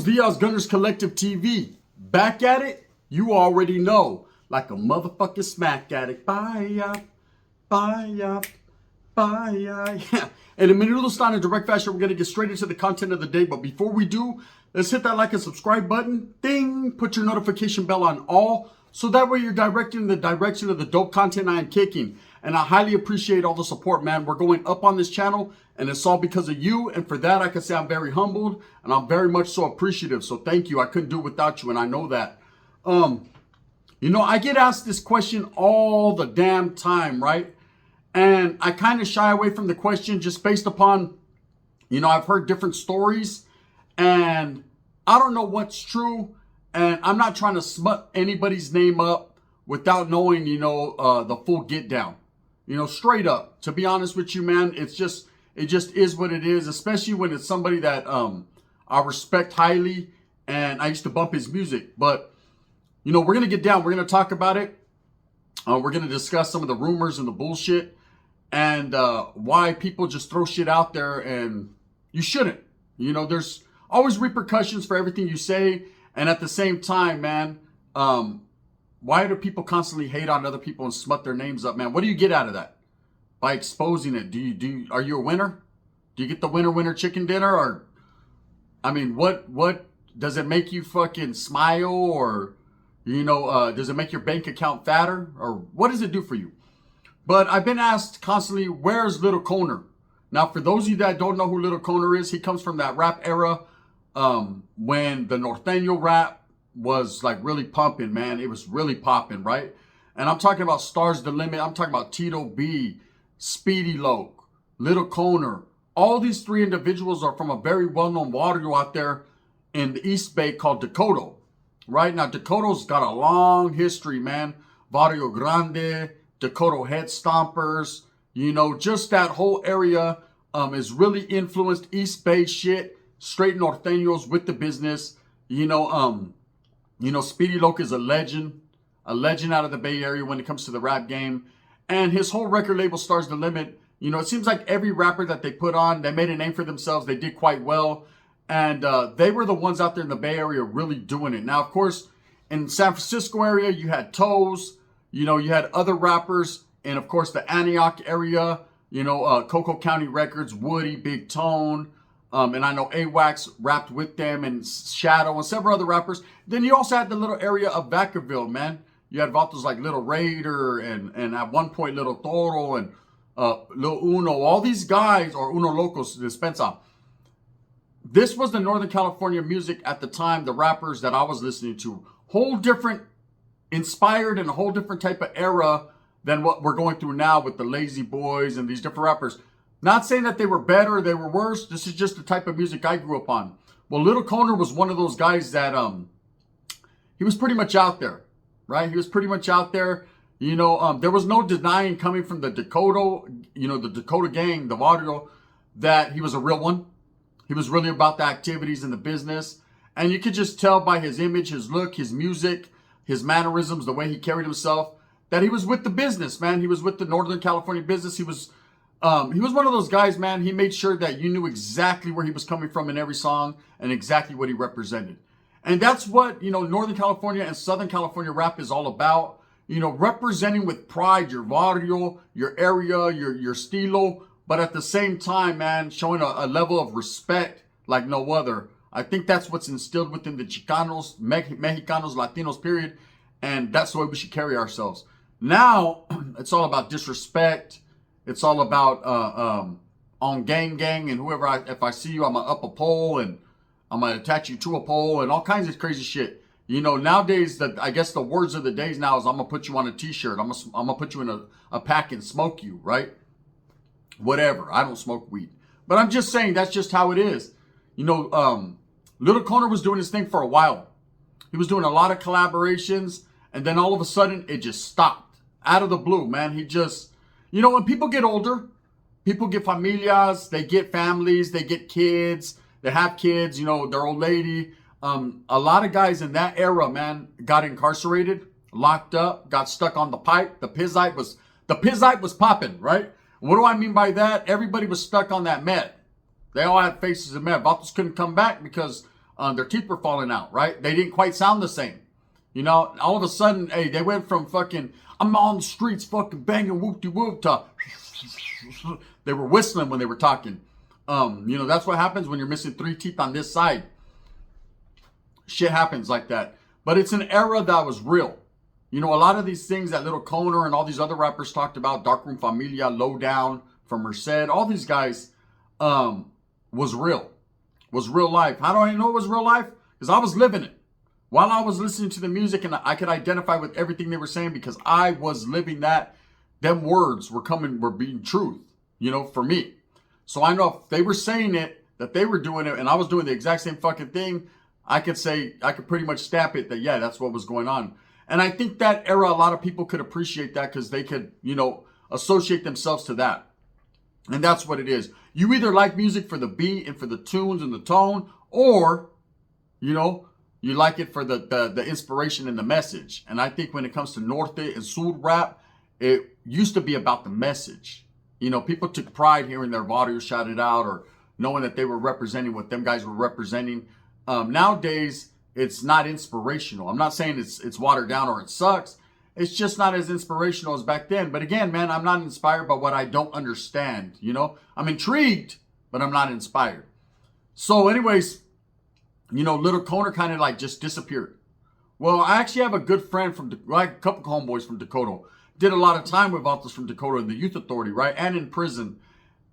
Buenos Dias Gunners Collective TV. Back at it? You already know. Like a motherfucking smack addict. Bye, bye, bye. Yeah. And in Menudo style in direct fashion, we're going to get straight into the content of the day. But before we do, let's hit that like and subscribe button. Ding! Put your notification bell on all. So that way you're directed in the direction of the dope content I am kicking. And I highly appreciate all the support, man. We're going up on this channel, and it's all because of you. And for that, I can say I'm very humbled, and I'm very much so appreciative. So thank you. I couldn't do it without you, and I know that. I get asked this question all the damn time, right? And I kind of shy away from the question just based upon, I've heard different stories, and I don't know what's true. And I'm not trying to smut anybody's name up without knowing, the full get down. Straight up. To be honest with you, man, it just is what it is, especially when it's somebody that I respect highly, and I used to bump his music. But, we're going to get down. We're going to talk about it. We're going to discuss some of the rumors and the bullshit and why people just throw shit out there, and you shouldn't. There's always repercussions for everything you say. And at the same time, man, why do people constantly hate on other people and smut their names up, man? What do you get out of that? By exposing it, are you a winner? Do you get the winner chicken dinner? Or, what does it make you fucking smile? Or, does it make your bank account fatter? Or what does it do for you? But I've been asked constantly, where's Little Koner? Now, for those of you that don't know who Little Koner is, he comes from that rap era when the Norteño rap was like really pumping, man. It was really popping, right? And I'm talking about Stars the Limit. I'm talking about Tito B, Speedy Loke, Little Koner. All these three individuals are from a very well-known barrio out there in the East Bay called Decoto, right? Now, Decoto's got a long history, man. Barrio Grande, Decoto Head Stompers, just that whole area is really influenced East Bay shit, straight Norteños with the business. Speedy Loke is a legend out of the Bay Area when it comes to the rap game. And his whole record label, Stars the Limit, it seems like every rapper that they put on, they made a name for themselves. They did quite well. And they were the ones out there in the Bay Area really doing it. Now, of course, in San Francisco area, you had Toes, you had other rappers. And of course, the Antioch area, Cocoa County Records, Woody, Big Tone. And I know AWACS rapped with them, and Shadow and several other rappers. Then you also had the little area of Vacaville, man. You had vatos like Little Raider and at one point Little Toro and Lil Uno. All these guys, or Uno Locos, Dispensa. This was the Northern California music at the time, the rappers that I was listening to. Whole different, inspired in a whole different type of era than what we're going through now with the Lazy Boys and these different rappers. Not saying that they were better or they were worse. This is just the type of music I grew up on. Well, Little Koner was one of those guys that he was pretty much out there, right? He was pretty much out there. There was no denying coming from the Decoto, the Dakota gang, the barrio, that he was a real one. He was really about the activities and the business. And you could just tell by his image, his look, his music, his mannerisms, the way he carried himself, that he was with the business, man. He was with the Northern California business. He was one of those guys, man. He made sure that you knew exactly where he was coming from in every song and exactly what he represented. And that's what, Northern California and Southern California rap is all about. Representing with pride your barrio, your area, your estilo, but at the same time, man, showing a level of respect like no other. I think that's what's instilled within the Chicanos, Mexicanos, Latinos, period. And that's the way we should carry ourselves. Now, it's all about disrespect. It's all about on gang, and whoever, if I see you, I'm going to up a pole, and I'm going to attach you to a pole, and all kinds of crazy shit. Nowadays, I guess the words of the days now is I'm going to put you on a t-shirt. I'm going to put you in a pack and smoke you, right? Whatever. I don't smoke weed. But I'm just saying that's just how it is. Little Koner was doing his thing for a while. He was doing a lot of collaborations, and then all of a sudden, it just stopped. Out of the blue, man. He just... when people get older, people get familias, they get families, they get kids, they have kids, their old lady. A lot of guys in that era, man, got incarcerated, locked up, got stuck on the pipe. The pizzite was popping, right? What do I mean by that? Everybody was stuck on that meth. They all had faces of meth. Vatos couldn't come back because their teeth were falling out, right? They didn't quite sound the same. You know, all of a sudden, hey, they went from fucking, I'm on the streets fucking banging whoop-de-whoop to they were whistling when they were talking. You know, that's what happens when you're missing 3 teeth on this side. Shit happens like that. But it's an era that was real. You know, a lot of these things that Little Coner and all these other rappers talked about, Darkroom Familia, Lowdown from Merced, all these guys, was real. Was real life. How do I know it was real life? Because I was living it. While I was listening to the music, and I could identify with everything they were saying because I was living that. Them words were being truth, you know, for me. So I know if they were saying it, that they were doing it, and I was doing the exact same fucking thing, I could pretty much stamp it that, yeah, that's what was going on. And I think that era, a lot of people could appreciate that because they could, you know, associate themselves to that. And that's what it is. You either like music for the beat and for the tunes and the tone, or, you know, you like it for the inspiration and the message. And I think when it comes to Norte and Sur rap, it used to be about the message. You know, people took pride hearing their barrio shouted out or knowing that they were representing what them guys were representing. Nowadays, it's not inspirational. I'm not saying it's watered down or it sucks. It's just not as inspirational as back then. But again, man, I'm not inspired by what I don't understand. You know, I'm intrigued, but I'm not inspired. So anyways, you know, Little Coner kind of like just disappeared. Well, I actually have a good friend from, like a couple homeboys from Decoto. Did a lot of time with Vatos from Decoto in the Youth Authority, right? And in prison.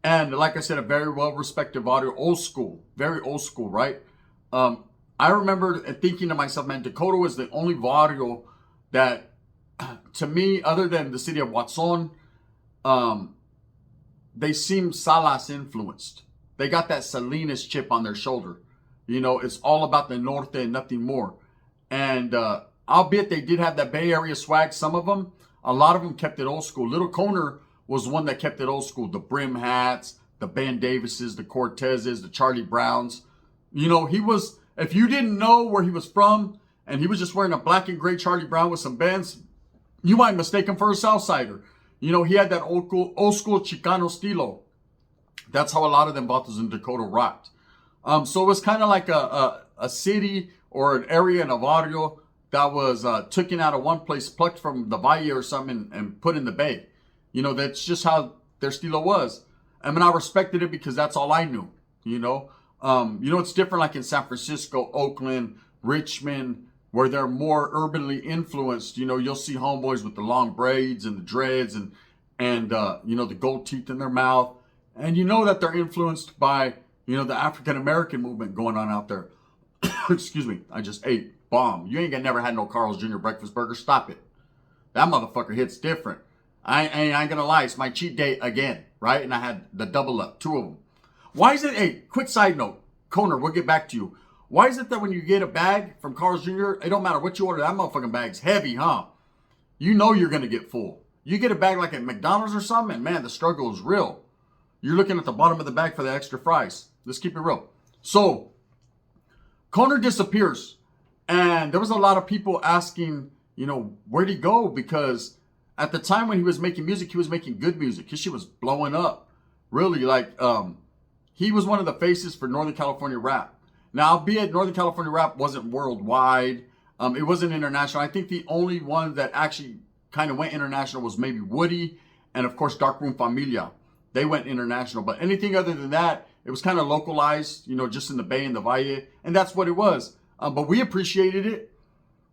And like I said, a very well-respected audio, old school, very old school, right? I remember thinking to myself, man, Decoto is the only barrio that, to me, other than the city of Watson, they seem Salas influenced. They got that Salinas chip on their shoulder. You know, it's all about the Norte and nothing more. And albeit they did have that Bay Area swag, some of them, a lot of them kept it old school. Little Coner was one that kept it old school. The brim hats, the Ben Davises, the Cortezes, the Charlie Browns. You know, he was, if you didn't know where he was from and he was just wearing a black and gray Charlie Brown with some Benz, you might mistake him for a Southsider. You know, he had that old school Chicano stilo. That's how a lot of them Vatos in Decoto rocked. So it was kind of like a city or an area in a barrio that was taken out of one place, plucked from the Valle or something, and put in the Bay. You know, that's just how their stilo was. I mean, I respected it because that's all I knew. You know, it's different like in San Francisco, Oakland, Richmond, where they're more urbanly influenced. You know, you'll see homeboys with the long braids and the dreads and you know, the gold teeth in their mouth. And you know that they're influenced by, you know, the African-American movement going on out there. Excuse me, I just ate. Bomb. You ain't never had no Carl's Jr. breakfast burger. Stop it. That motherfucker hits different. I ain't gonna lie. It's my cheat day again, right? And I had the double up, 2 of them. Why is it, hey, quick side note, Coner, we'll get back to you. Why is it that when you get a bag from Carl's Jr., it don't matter what you order, that motherfucking bag's heavy, huh? You know you're gonna get full. You get a bag like at McDonald's or something, and man, the struggle is real. You're looking at the bottom of the bag for the extra fries. Let's keep it real. So, Coner disappears. And there was a lot of people asking, you know, where'd he go? Because at the time when he was making music, he was making good music. His shit was blowing up. Really, like, he was one of the faces for Northern California rap. Now, albeit Northern California rap wasn't worldwide. It wasn't international. I think the only one that actually kind of went international was maybe Woody and, of course, Darkroom Familia. They went international. But anything other than that, it was kind of localized, you know, just in the Bay and the Valle. And that's what it was. But we appreciated it.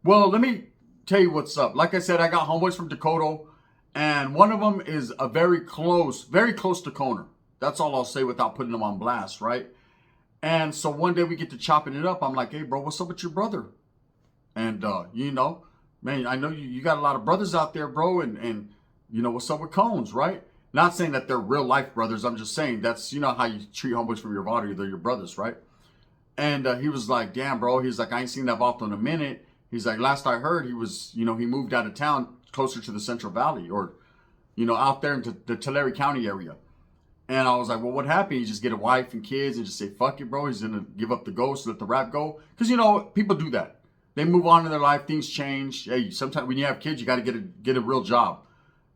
Well, let me tell you what's up. Like I said, I got homeboys from Decoto, and one of them is a very close to Coner. That's all I'll say without putting them on blast, right? And so one day we get to chopping it up. I'm like, hey, bro, what's up with your brother? And, you know, man, I know you got a lot of brothers out there, bro, and you know, what's up with Cones, right? Not saying that they're real life brothers. I'm just saying that's, you know, how you treat homeboys from your body. They're your brothers, right? And he was like, damn, bro. He's like, I ain't seen that Vato in a minute. He's like, last I heard, he was, you know, he moved out of town closer to the Central Valley or, you know, out there into the Tulare County area. And I was like, well, what happened? You just get a wife and kids and just say, fuck it, bro. He's going to give up the ghost, let the rap go. Because, you know, people do that. They move on in their life. Things change. Hey, sometimes when you have kids, you got to get a real job.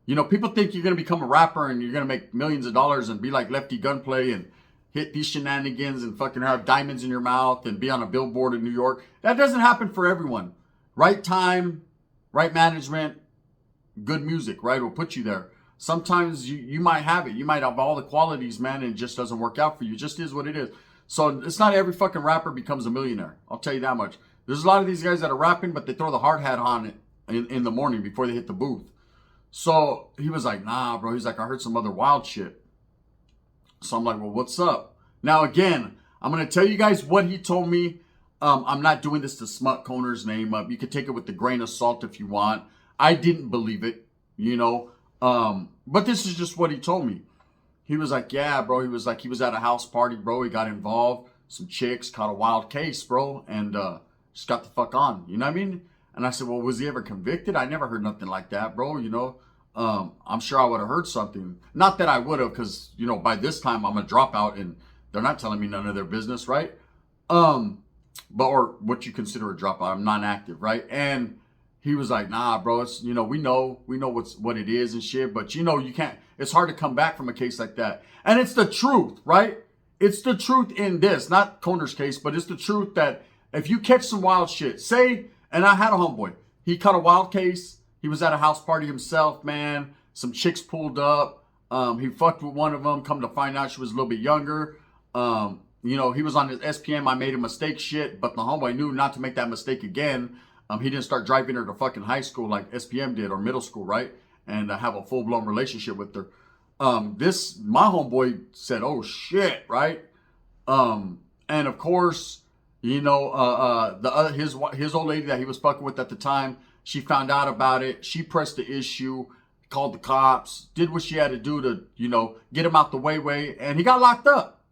You know, people think you're going to become a rapper and you're going to make millions of dollars and be like Lefty Gunplay and hit these shenanigans and fucking have diamonds in your mouth and be on a billboard in New York. That doesn't happen for everyone. Right time, right management, good music, right, will put you there. Sometimes you might have it. You might have all the qualities, man, and it just doesn't work out for you. It just is what it is. So it's not every fucking rapper becomes a millionaire. I'll tell you that much. There's a lot of these guys that are rapping, but they throw the hard hat on it in the morning before they hit the booth. So he was like, nah, bro. He's like, I heard some other wild shit. So I'm like, well, what's up? Now, again, I'm going to tell you guys what he told me. I'm not doing this to smut Coner's name up. You can take it with a grain of salt if you want. I didn't believe it, you know. But this is just what he told me. He was like, yeah, bro. He was like, he was at a house party, bro. He got involved. Some chicks caught a wild case, bro. And just got the fuck on. You know what I mean? And I said, well, was he ever convicted? I never heard nothing like that, bro. You know, I'm sure I would have heard something. Not that I would have, because, you know, by this time I'm a dropout and they're not telling me none of their business, right? Or what you consider a dropout. I'm non-active, right? And he was like, nah, bro, it's, you know, we know what it is and shit, but you know, you can't, it's hard to come back from a case like that. And it's the truth, right? It's the truth in this, not Coner's case, but it's the truth that if you catch some wild shit, say, and I had a homeboy, he caught a wild case. He was at a house party himself, man. Some chicks pulled up. He fucked with one of them. Come to find out she was a little bit younger. You know, he was on his SPM. I made a mistake shit, but the homeboy knew not to make that mistake again. He didn't start driving her to fucking high school like SPM did, or middle school, right? And have a full-blown relationship with her. My homeboy said, oh shit, right? And of course, you know, his old lady that he was fucking with at the time, she found out about it. She pressed the issue, called the cops, did what she had to do to, you know, get him out the way, and he got locked up.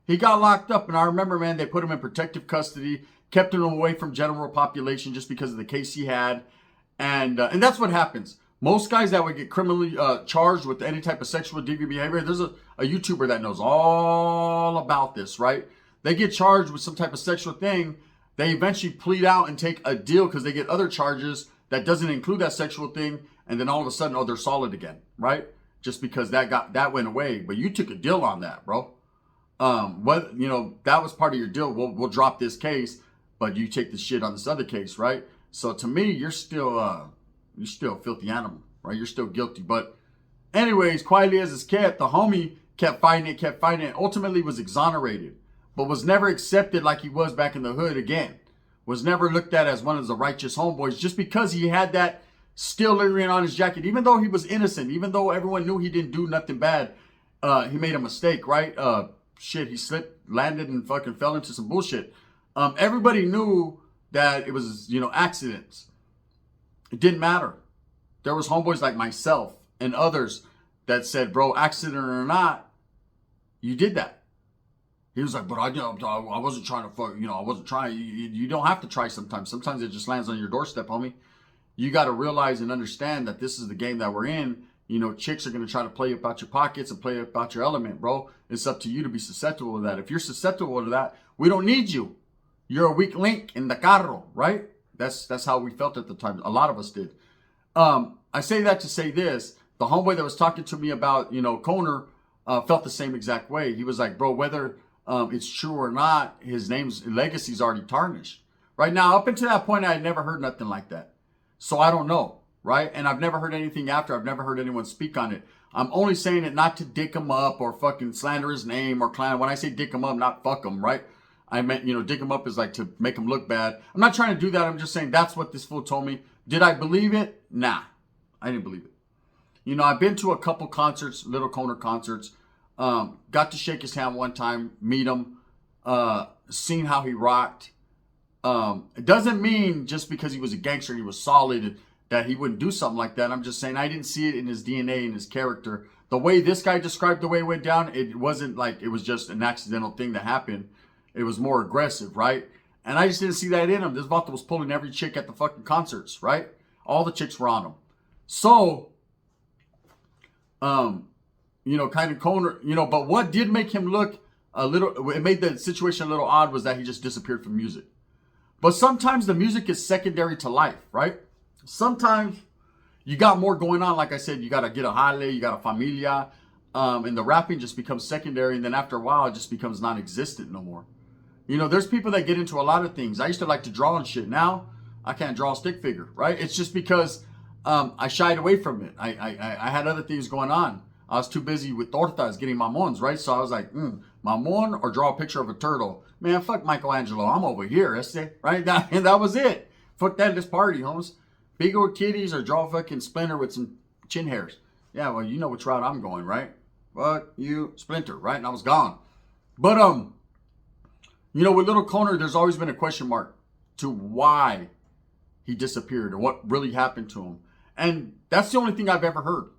He got locked up, and I remember, man, they put him in protective custody, kept him away from general population just because of the case he had, and that's what happens. Most guys that would get criminally charged with any type of sexual deviant behavior, there's a YouTuber that knows all about this, right? They get charged with some type of sexual thing. They eventually plead out and take a deal because they get other charges that doesn't include that sexual thing, and then all of a sudden, oh, they're solid again, right? Just because that went away, but you took a deal on that, bro. You know, that was part of your deal. We'll drop this case, but you take the shit on this other case, right? So to me, you're still a filthy animal, right? You're still guilty. But anyways, quietly as it's kept, the homie kept fighting it, ultimately was exonerated, but was never accepted like he was back in the hood again. Was never looked at as one of the righteous homeboys just because he had that still lingering on his jacket. Even though he was innocent, even though everyone knew he didn't do nothing bad, he made a mistake, right? Shit, he slipped, landed, and fucking fell into some bullshit. Everybody knew that it was, you know, accidents. It didn't matter. There was homeboys like myself and others that said, bro, accident or not, you did that. He was like, but I wasn't trying to fuck, you know, I wasn't trying. You don't have to try sometimes. Sometimes it just lands on your doorstep, homie. You got to realize and understand that this is the game that we're in. You know, chicks are going to try to play about your pockets and play about your element, bro. It's up to you to be susceptible to that. If you're susceptible to that, we don't need you. You're a weak link in the carro, right? That's how we felt at the time. A lot of us did. I say that to say this. The homeboy that was talking to me about, you know, Coner felt the same exact way. He was like, bro, whether it's true or not, his legacy's already tarnished. Right now, up until that point, I had never heard nothing like that. So I don't know, right? And I've never heard anything after. I've never heard anyone speak on it. I'm only saying it not to dick him up or fucking slander his name or clown. When I say dick him up, not fuck him, right? I meant, you know, dick him up is like to make him look bad. I'm not trying to do that. I'm just saying that's what this fool told me. Did I believe it? Nah, I didn't believe it. You know, I've been to a couple concerts, little Coner concerts. Got to shake his hand one time, meet him, seen how he rocked. It doesn't mean just because he was a gangster, he was solid, that he wouldn't do something like that. I'm just saying I didn't see it in his DNA, in his character. The way this guy described the way it went down, it wasn't like it was just an accidental thing that happened. It was more aggressive, right? And I just didn't see that in him. This vato was pulling every chick at the fucking concerts, right? All the chicks were on him. So, you know, kind of Coner, you know, but what did make him look a little, it made the situation a little odd was that he just disappeared from music. But sometimes the music is secondary to life, right? Sometimes you got more going on. Like I said, you got to get a jale, you got a familia. and the rapping just becomes secondary, and then after a while, it just becomes non-existent no more. You know, there's people that get into a lot of things. I used to like to draw and shit. Now, I can't draw a stick figure, right? It's just because I shied away from it. I had other things going on. I was too busy with tortas getting mamons, right? So I was like, mamon or draw a picture of a turtle. Man, fuck Michelangelo. I'm over here, right? And that was it. Fuck that, this party, homes. Big old titties or draw a fucking Splinter with some chin hairs. Yeah, well, you know which route I'm going, right? Fuck you, Splinter, right? And I was gone. But, you know, with Little Conor, there's always been a question mark to why he disappeared or what really happened to him. And that's the only thing I've ever heard,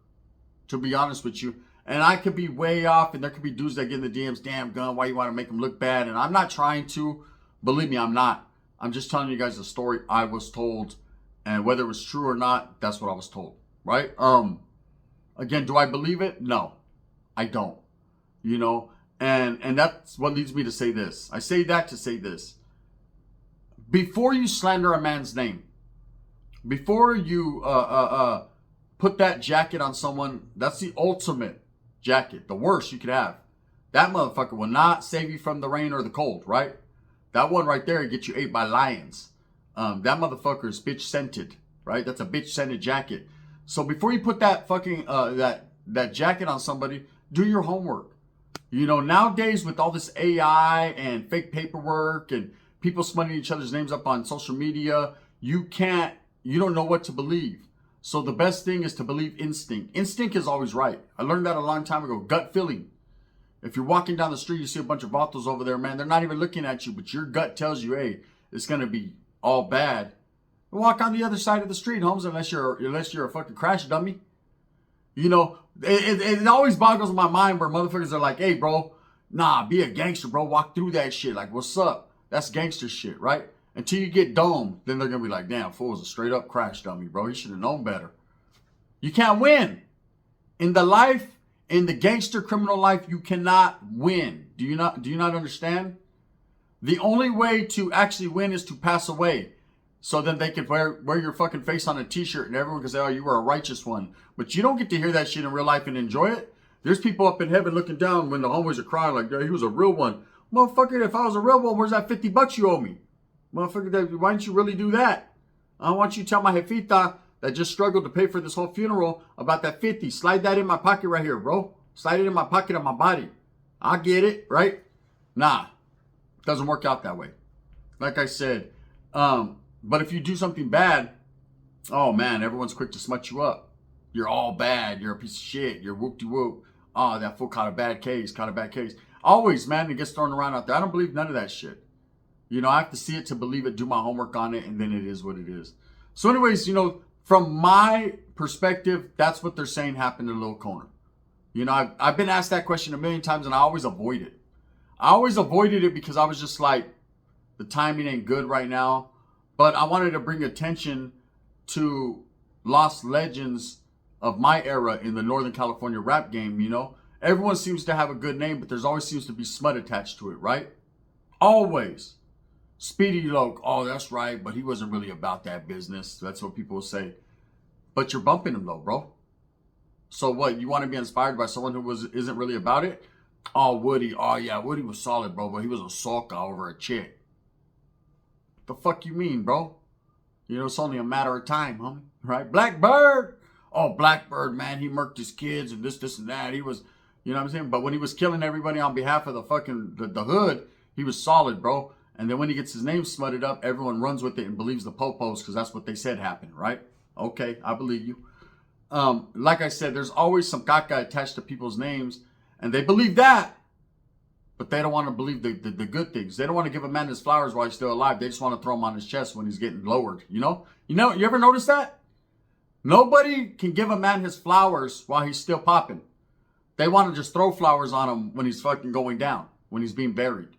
to be honest with you. And I could be way off, and there could be dudes that get in the DMs, damn gun, why you want to make him look bad? And I'm not trying to. Believe me, I'm not. I'm just telling you guys the story I was told. And whether it was true or not, that's what I was told, right? Again, do I believe it? No, I don't. You know, and that's what leads me to say this. I say that to say this. Before you slander a man's name, before you put that jacket on someone, that's the ultimate jacket, the worst you could have. That motherfucker will not save you from the rain or the cold, right? That one right there will get you ate by lions. That motherfucker is bitch scented, right? That's a bitch scented jacket. So before you put that fucking that jacket on somebody, do your homework. You know, nowadays with all this AI and fake paperwork and people smutting each other's names up on social media, you don't know what to believe. So the best thing is to believe instinct. Instinct is always right. I learned that a long time ago. Gut feeling. If you're walking down the street, you see a bunch of vatos over there, man, they're not even looking at you, but your gut tells you, hey, it's going to be all bad. Walk on the other side of the street, Holmes, unless you're a fucking crash dummy. You know, it always boggles my mind where motherfuckers are like, hey, bro, nah, be a gangster, bro. Walk through that shit. Like, what's up? That's gangster shit, right? Until you get domed, then they're going to be like, damn, fool was a straight up crash dummy, bro. He should have known better. You can't win. In the gangster criminal life, you cannot win. Do you not understand? The only way to actually win is to pass away. So then they can wear your fucking face on a t-shirt and everyone can say, oh, you were a righteous one. But you don't get to hear that shit in real life and enjoy it. There's people up in heaven looking down when the homeboys are crying like, yeah, he was a real one. Motherfucker, if I was a real one, where's that $50 you owe me? Motherfucker, why didn't you really do that? I want you to tell my jefita that just struggled to pay for this whole funeral about that 50. Slide that in my pocket right here, bro. Slide it in my pocket of my body. I get it, right? Nah, it doesn't work out that way. Like I said, but if you do something bad, oh man, everyone's quick to smut you up. You're all bad. You're a piece of shit. You're whoop-de-whoop. Oh, that fool caught a bad case. Always, man, it gets thrown around out there. I don't believe none of that shit. You know, I have to see it to believe it, do my homework on it, and then it is what it is. So anyways, you know, from my perspective, that's what they're saying happened to Lil Conor. You know, I've been asked that question a million times, and I always avoid it. I always avoided it because I was just like, the timing ain't good right now. But I wanted to bring attention to lost legends of my era in the Northern California rap game, you know. Everyone seems to have a good name, but there's always seems to be smut attached to it, right? Always. Speedy Loke, oh, that's right, but he wasn't really about that business. That's what people will say. But you're bumping him though, bro. So what, you want to be inspired by someone who isn't really about it? Oh, Woody, oh yeah, Woody was solid, bro, but he was a soca over a chick. The fuck you mean, bro? You know, it's only a matter of time, homie, right? Blackbird, oh, Blackbird, man, he murked his kids and this and that. He was, you know what I'm saying? But when he was killing everybody on behalf of the fucking, the hood, he was solid, bro. And then when he gets his name smutted up, everyone runs with it and believes the popos because that's what they said happened, right? Okay, I believe you. Like I said, there's always some caca attached to people's names, and they believe that, but they don't want to believe the good things. They don't want to give a man his flowers while he's still alive. They just want to throw him on his chest when he's getting lowered, you know? You ever notice that? Nobody can give a man his flowers while he's still popping. They want to just throw flowers on him when he's fucking going down, when he's being buried.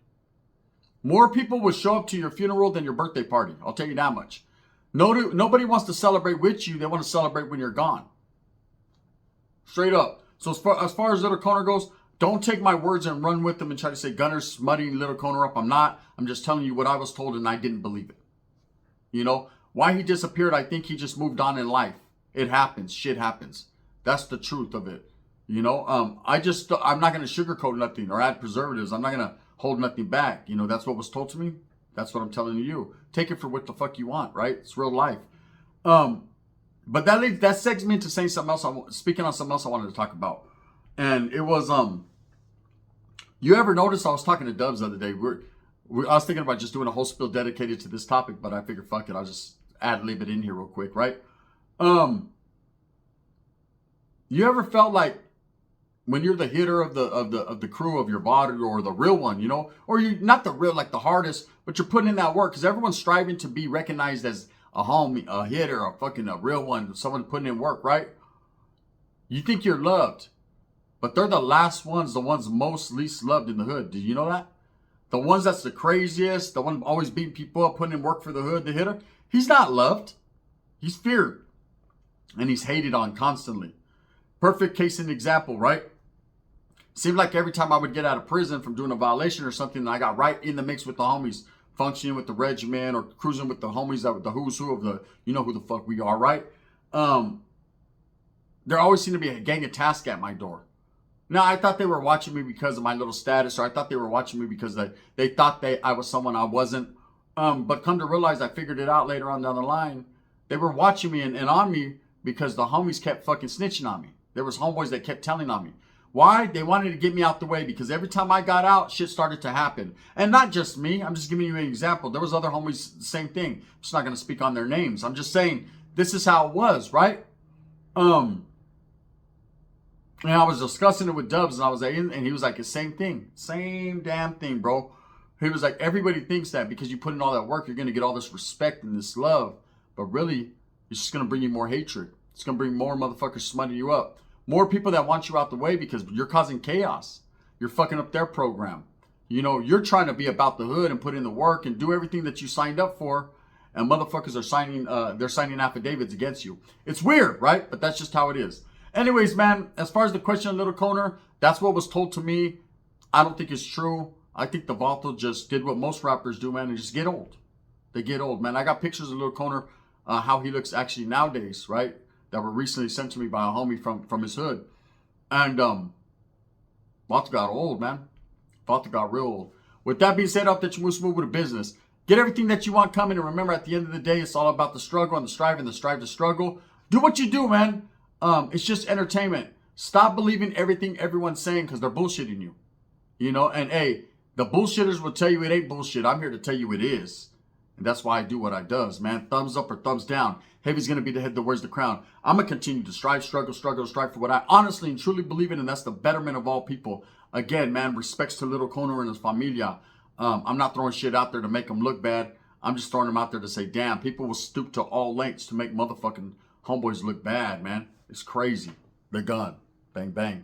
More people will show up to your funeral than your birthday party. I'll tell you that much. Nobody wants to celebrate with you. They want to celebrate when you're gone. Straight up. So as far as Little Conor goes, don't take my words and run with them and try to say Gunner's smutting Little Conor up. I'm not. I'm just telling you what I was told and I didn't believe it. You know, why he disappeared, I think he just moved on in life. It happens. Shit happens. That's the truth of it. I'm not going to sugarcoat nothing or add preservatives. I'm not going to hold nothing back. That's what was told to me. That's what I'm telling you. Take it for what the fuck you want, right? It's real life. But that segs me into saying something else. Speaking on something else I wanted to talk about. And it was, you ever notice, I was talking to Dubs the other day. I was thinking about just doing a whole spill dedicated to this topic, but I figured, fuck it, I'll just ad-lib it in here real quick, right? You ever felt like when you're the hitter of the crew of your body, or the real one, or you not the real, like the hardest, but you're putting in that work because everyone's striving to be recognized as a homie, a hitter, a real one, someone putting in work, right? You think you're loved, but they're the last ones, the ones most least loved in the hood. Did you know that? The ones that's the craziest, the one always beating people up, putting in work for the hood, the hitter, he's not loved. He's feared. And he's hated on constantly. Perfect case and example, right? Seemed like every time I would get out of prison from doing a violation or something, I got right in the mix with the homies, functioning with the regiment or cruising with the homies, that the who's who of the, who the fuck we are, right? There always seemed to be a gang of tasks at my door. Now, I thought they were watching me because of my little status, or I thought they were watching me because they thought I was someone I wasn't. But come to realize, I figured it out later on down the line. They were watching me and on me because the homies kept fucking snitching on me. There was homeboys that kept telling on me. Why? They wanted to get me out the way because every time I got out, shit started to happen. And not just me. I'm just giving you an example. There was other homies, the same thing. I'm just not going to speak on their names. I'm just saying this is how it was, right? And I was discussing it with Dubs, and I was like, and he was like, the same thing. Same damn thing, bro. He was like, everybody thinks that because you put in all that work, you're going to get all this respect and this love. But really, it's just going to bring you more hatred. It's going to bring more motherfuckers smutting you up. More people that want you out the way because you're causing chaos. You're fucking up their program. You're trying to be about the hood and put in the work and do everything that you signed up for. And motherfuckers are signing affidavits against you. It's weird, right? But that's just how it is. Anyways, man, as far as the question of Little Koner, that's what was told to me. I don't think it's true. I think the Vato just did what most rappers do, man, and just get old. They get old, man. I got pictures of Little Koner, how he looks actually nowadays, right? That were recently sent to me by a homie from his hood. And Vato got old, man. Vato got real old. With that being said, I hope that you move smooth with a business. Get everything that you want coming, and remember, at the end of the day, it's all about the struggle and the strive to struggle. Do what you do, man. It's just entertainment. Stop believing everything everyone's saying because they're bullshitting you. And hey, the bullshitters will tell you it ain't bullshit. I'm here to tell you it is. And that's why I do what I does, man. Thumbs up or thumbs down. Heavy's going to be the head that wears the crown. I'm going to continue to strive for what I honestly and truly believe in, and that's the betterment of all people. Again, man, respects to Little Koner and his familia. I'm not throwing shit out there to make them look bad. I'm just throwing them out there to say, damn, people will stoop to all lengths to make motherfucking homeboys look bad, man. It's crazy. The gun. Bang, bang.